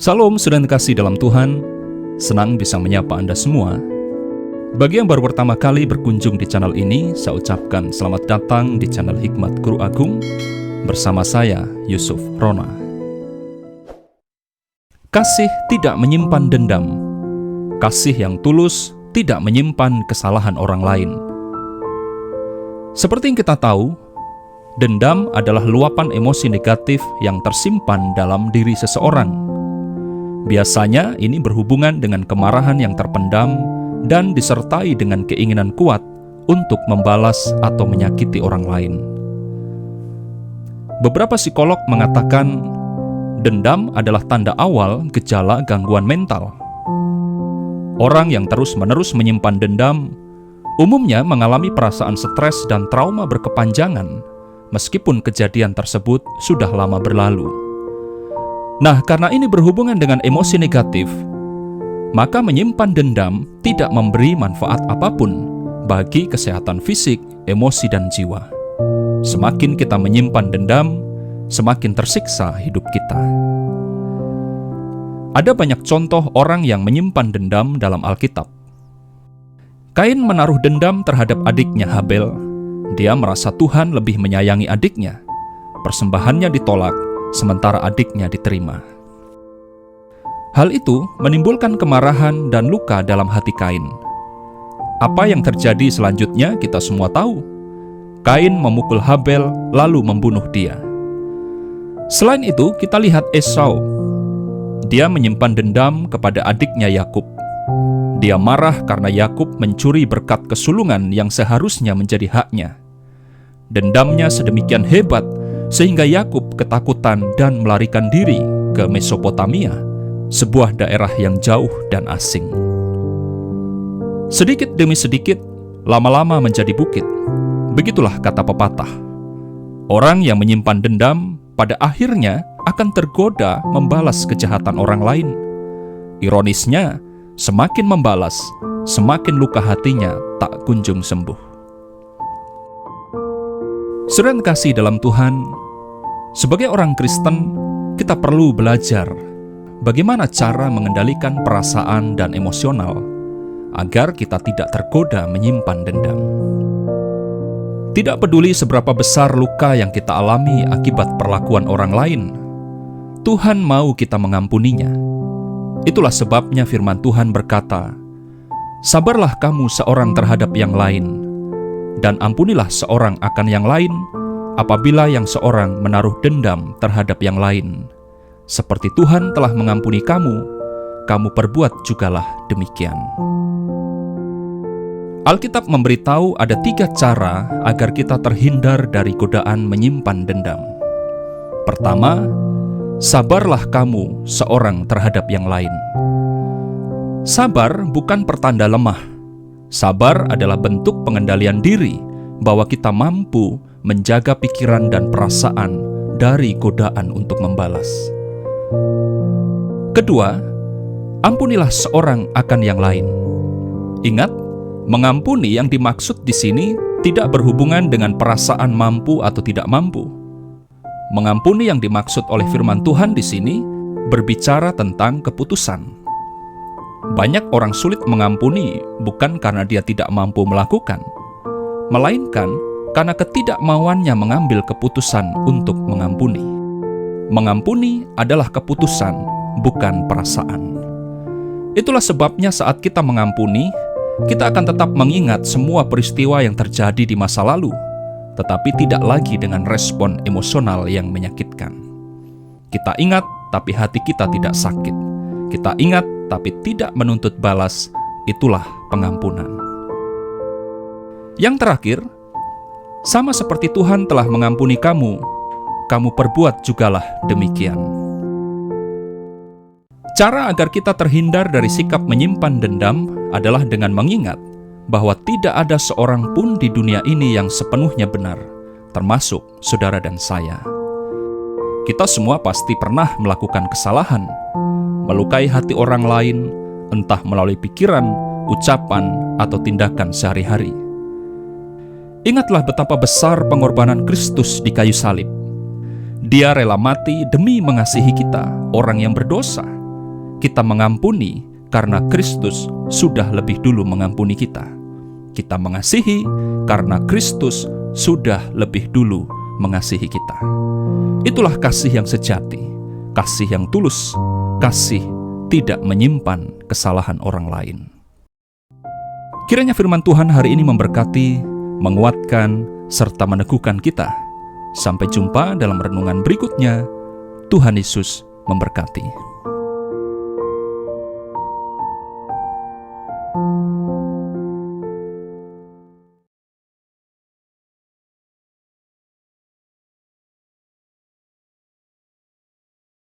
Salam saudara kasih dalam Tuhan, senang bisa menyapa Anda semua. Bagi yang baru pertama kali berkunjung di channel ini, saya ucapkan selamat datang di channel Hikmat Guru Agung bersama saya, Yusuf Rona. Kasih tidak menyimpan dendam. Kasih yang tulus tidak menyimpan kesalahan orang lain. Seperti yang kita tahu, dendam adalah luapan emosi negatif yang tersimpan dalam diri seseorang. Biasanya ini berhubungan dengan kemarahan yang terpendam dan disertai dengan keinginan kuat untuk membalas atau menyakiti orang lain. Beberapa psikolog mengatakan dendam adalah tanda awal gejala gangguan mental. Orang yang terus-menerus menyimpan dendam umumnya mengalami perasaan stres dan trauma berkepanjangan meskipun kejadian tersebut sudah lama berlalu. Nah, karena ini berhubungan dengan emosi negatif, maka menyimpan dendam tidak memberi manfaat apapun bagi kesehatan fisik, emosi, dan jiwa. Semakin kita menyimpan dendam, semakin tersiksa hidup kita. Ada banyak contoh orang yang menyimpan dendam dalam Alkitab. Kain menaruh dendam terhadap adiknya Habel. Dia merasa Tuhan lebih menyayangi adiknya. Persembahannya ditolak, sementara adiknya diterima. Hal itu menimbulkan kemarahan dan luka dalam hati Kain. Apa yang terjadi selanjutnya kita semua tahu. Kain memukul Habel lalu membunuh dia. Selain itu, kita lihat Esau. Dia menyimpan dendam kepada adiknya Yakub. Dia marah karena Yakub mencuri berkat kesulungan yang seharusnya menjadi haknya. Dendamnya sedemikian hebat sehingga Yakub ketakutan dan melarikan diri ke Mesopotamia, sebuah daerah yang jauh dan asing. Sedikit demi sedikit, lama-lama menjadi bukit. Begitulah kata pepatah. Orang yang menyimpan dendam pada akhirnya akan tergoda membalas kejahatan orang lain. Ironisnya, semakin membalas, semakin luka hatinya tak kunjung sembuh. Saudara kasih dalam Tuhan, sebagai orang Kristen, kita perlu belajar bagaimana cara mengendalikan perasaan dan emosional agar kita tidak tergoda menyimpan dendam. Tidak peduli seberapa besar luka yang kita alami akibat perlakuan orang lain, Tuhan mau kita mengampuninya. Itulah sebabnya firman Tuhan berkata, "Sabarlah kamu seorang terhadap yang lain, dan ampunilah seorang akan yang lain, apabila yang seorang menaruh dendam terhadap yang lain. Seperti Tuhan telah mengampuni kamu, kamu perbuat jugalah demikian." Alkitab memberitahu ada 3 cara agar kita terhindar dari godaan menyimpan dendam. Pertama, sabarlah kamu seorang terhadap yang lain. Sabar bukan pertanda lemah. Sabar adalah bentuk pengendalian diri bahwa kita mampu menjaga pikiran dan perasaan dari godaan untuk membalas. Kedua, ampunilah seorang akan yang lain. Ingat, mengampuni yang dimaksud di sini tidak berhubungan dengan perasaan mampu atau tidak mampu. Mengampuni yang dimaksud oleh firman Tuhan di sini berbicara tentang keputusan. Banyak orang sulit mengampuni bukan karena dia tidak mampu melakukan, melainkan karena ketidakmauannya mengambil keputusan untuk mengampuni. Mengampuni adalah keputusan, bukan perasaan. Itulah sebabnya saat kita mengampuni, kita akan tetap mengingat semua peristiwa yang terjadi di masa lalu, tetapi tidak lagi dengan respon emosional yang menyakitkan. Kita ingat, tapi hati kita tidak sakit. Kita ingat, tapi tidak menuntut balas. Itulah pengampunan. Yang terakhir, sama seperti Tuhan telah mengampuni kamu, kamu perbuat jugalah demikian. Cara agar kita terhindar dari sikap menyimpan dendam adalah dengan mengingat bahwa tidak ada seorang pun di dunia ini yang sepenuhnya benar, termasuk saudara dan saya. Kita semua pasti pernah melakukan kesalahan, melukai hati orang lain, entah melalui pikiran, ucapan, atau tindakan sehari-hari. Ingatlah betapa besar pengorbanan Kristus di kayu salib. Dia rela mati demi mengasihi kita, orang yang berdosa. Kita mengampuni karena Kristus sudah lebih dulu mengampuni kita. Kita mengasihi karena Kristus sudah lebih dulu mengasihi kita. Itulah kasih yang sejati, kasih yang tulus, kasih tidak menyimpan kesalahan orang lain. Kiranya firman Tuhan hari ini memberkati, menguatkan, serta meneguhkan kita. Sampai jumpa dalam renungan berikutnya. Tuhan Yesus memberkati.